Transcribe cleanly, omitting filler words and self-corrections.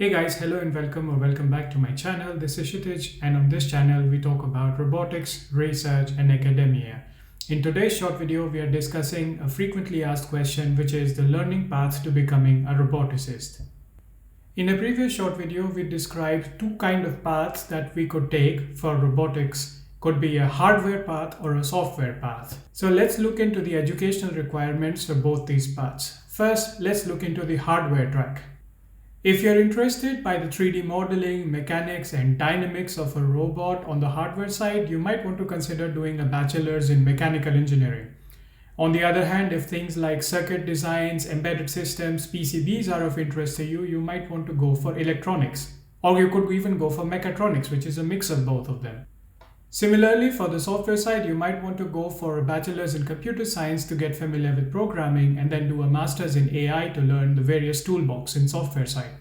Hey guys, hello and welcome back to my channel. This is Kshitij, and on this channel we talk about robotics, research and academia. In today's short video, we are discussing a frequently asked question, which is the learning path to becoming a roboticist. In a previous short video, we described two kind of paths that we could take for robotics. Could be a hardware path or a software path. So let's look into the educational requirements for both these paths. First, let's look into the hardware track. If you're interested by the 3D modeling, mechanics and dynamics of a robot on the hardware side, you might want to consider doing a bachelor's in mechanical engineering. On the other hand, if things like circuit designs, embedded systems, PCBs are of interest to you, you might want to go for electronics. Or you could even go for mechatronics, which is a mix of both of them. Similarly, for the software side, you might want to go for a bachelor's in computer science to get familiar with programming and then do a master's in AI to learn the various toolbox in software side.